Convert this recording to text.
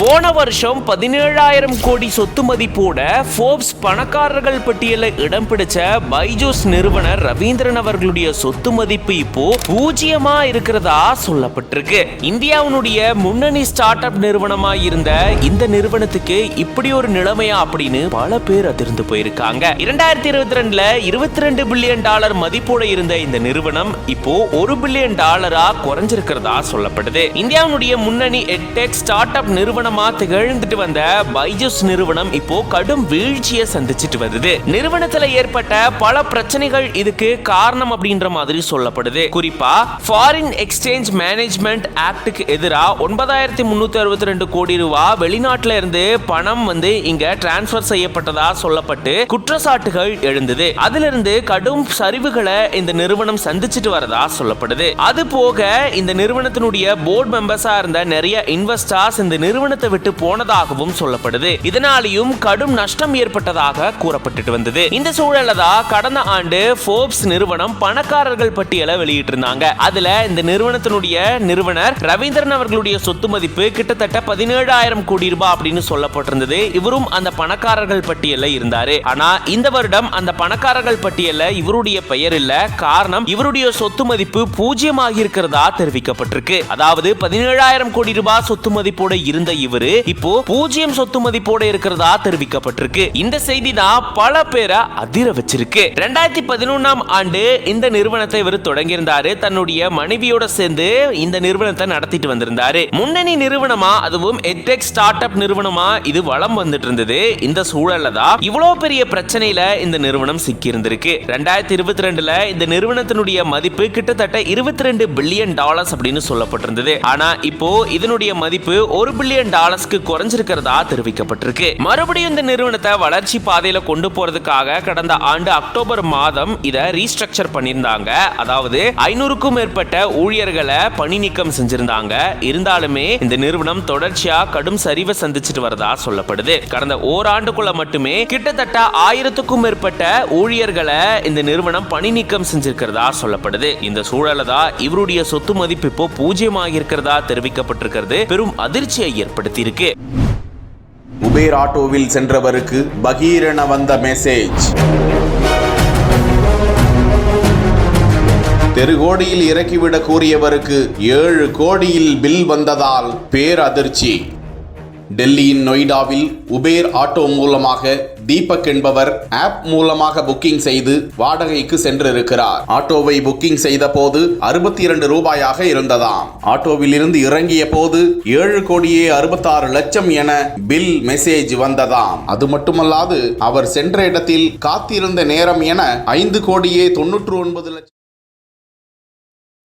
போன வருஷம் 17,000 கோடி சொத்து மதிப்போட ஃபோர்ப்ஸ் பணக்காரர்கள் பட்டியலில் இடம் பிடிச்ச பைஜூஸ் நிறுவனர் ரவீந்திரன் அவர்களுடைய சொத்து மதிப்பு இப்போ பூஜ்ஜியமா இருக்கிறதா சொல்லப்பட்டிருக்கு. இந்தியாவுடைய முன்னணி ஸ்டார்ட் அப் நிறுவனமா இருந்த இந்த நிறுவனத்துக்கு இப்படி ஒரு நிலைமையா அப்படின்னு பல பேர் அதிர்ந்து போயிருக்காங்க. 2022ல $22 பில்லியன் மதிப்போட இருந்த இந்த நிறுவனம் இப்போ $1 பில்லியன் குறைஞ்சிருக்கிறதா சொல்லப்படுது. இந்தியாவுடைய முன்னணி எட்டெக் ஸ்டார்ட் அப் நிறுவனமா திகழ்ந்துட்டு வந்த பைஜூஸ் நிறுவனம் இப்போ கடும் வீழ்ச்சியை சந்திச்சிட்டு வருது. நிறுவனத்துல ஏற்பட்ட பல பிரச்சனைகள் இதுக்கு காரணம் அப்படின்ற மாதிரி சொல்லப்படுது. குறிப்பா ஃபாரின் எக்ஸ்சேஞ்ச் மேனேஜ்மெண்ட் ஆக்டுக்கு எதிராக 9,362 கோடி ரூபாய் வெளிநாட்டுல இருந்து பணம் இங்க டிரான்ஸ்பர் செய்யப்பட்டதா சொல்லப்பட்டு குற்றச்சாட்டுகள் எழுந்தது. அதிலிருந்து கடும் சரிவுகளை இந்த நிறுவனம் சந்திச்சிட்டு வரதா சொல்லப்படுது. அது போக இந்த நிறுவனத்தினுடைய போர்டு மெம்பர்ஸா இருந்த நிறைய இன்வெஸ்டர்ஸ் இந்த நிறுவனத்தை விட்டு போனதாகவும் சொல்லப்படுது. இதனாலேயும் கடும் நஷ்டம் ஏற்பட்டதாக கூறப்பட்டு வந்தது. இந்த சூழல்ல தான் கடந்த ஆண்டு ஃபோர்ப்ஸ் நிறுவனம் பணக்காரர்கள் பட்டியலை வெளியிட்டிருந்தாங்க. அதுல இந்த நிறுவனத்தினுடைய நிறுவனர் ரவீந்திரன் அவர்களுடைய சொத்து மதிப்பு கிட்டத்தட்ட 17,000 கோடி ரூபாய் அப்படின்னு சொல்லப்பட்டிருந்தது. இவரும் அந்த பணக்காரர்கள் பட்டியல்ல இருந்தாரு. ஆனா இந்த வருடம் அந்த பணக்காரர்கள் பட்டியல்ல இவருடைய பெயர் இல்ல. காரணம், இவருடைய சொத்து மதிப்பு பூஜ்ஜியமாகி இருக்கிறதா தெரிவிக்கப்பட்டிருக்கு. அதாவது 17,000 கோடி ரூபாய் சொத்து மதிப்போட இருந்த இவரு இப்போ பூஜ்ஜியம் சொத்து மதிப்போட இருக்கிறதா தெரிவிக்கப்பட்டிருக்கு. இந்த செய்தி தான் பல பேரை அதிர வச்சிருக்கு. 2011ஆம் ஆண்டு இந்த நிறுவனத்தை இவர் தொடங்கியிருந்தாரு. தன்னுடைய மனைவியோட சேர்ந்து இந்த நிறுவனத்தை நடத்திட்டு வந்திருந்தாரு. முன்னணி நிறுவனமா, அதுவும் எட்டெக் ஸ்டார்ட் அப் நிறுவனமா இது வளம் வந்துட்டு இருந்தது. இந்த சூழல்ல தான் இவ்வளவு பெரிய பிரச்சனையில இந்த நிறுவனம் சிக்கி இருந்திருக்கு. 2022ல இந்த நிறுவனத்தினுடைய மதிப்பு கிட்டத்தட்ட $22 பில்லியன் அப்படின்னு சொல்லப்பட்டிருந்தது. ஆனா இப்போ இதனுடைய மதிப்பு $1 பில்லியன் குறைஞ்சிருக்கிறதா தெரிவிக்கப்பட்டிருக்கு. மறுபடியும் இந்த நிறுவனத்தை வளர்ச்சி பாதையில கொண்டு போறதுக்காக கடந்த ஆண்டு அக்டோபர் மாதம் இதை ரீஸ்ட்ரக்சர் பண்ணியிருந்தாங்க. அதாவது 500க்கும் மேற்பட்ட ஊழியர்களை பணி நீக்கம் செஞ்சிருந்தாங்க. இருந்தாலுமே இந்த நிறுவனம் தொடர்ச்சியா கடும் சரிவை சந்திச்சிட்டு வரதா சொல்லப்படுது. கடந்த ஓராண்டுக்குள்ள மட்டுமே கிட்டத்தட்ட 1000க்கும் மேற்பட்ட ஊழியர்களை இந்த நிறுவனம் பணி நீக்கம் செஞ்சிருக்கிறதா சொல்லப்படுது. இந்த சூழல்ல தான் இவருடைய சொத்து மதிப்பு இப்போ பூஜ்ஜியமாக இருக்கிறதா தெரிவிக்கப்பட்டிருக்கிறது பெரும் அதிர்ச்சியை ஏற்படுத்தியிருக்கு. உபேர் ஆட்டோவில் சென்றவருக்கு பகீரென வந்த மெசேஜ். தெருகோடியில் இறக்கிவிட கூறியவருக்கு 7 கோடியில் பில் வந்ததால் பேரதிர்ச்சி. டெல்லியின் நொய்டாவில் உபேர் ஆட்டோ மூலமாக தீபக் என்பவர் ஆப் மூலமாக புக்கிங் செய்து வாடகைக்கு சென்றிருக்கிறார். ஆட்டோவை புக்கிங் செய்த போது 62 ரூபாயாக இருந்ததாம். ஆட்டோவில் இருந்து இறங்கிய போது 7 கோடியே 66 லட்சம் என பில் மெசேஜ் வந்ததாம். அது மட்டுமல்லாது அவர் சென்ற இடத்தில் காத்திருந்த நேரம் என 5 கோடியே 99 லட்சம்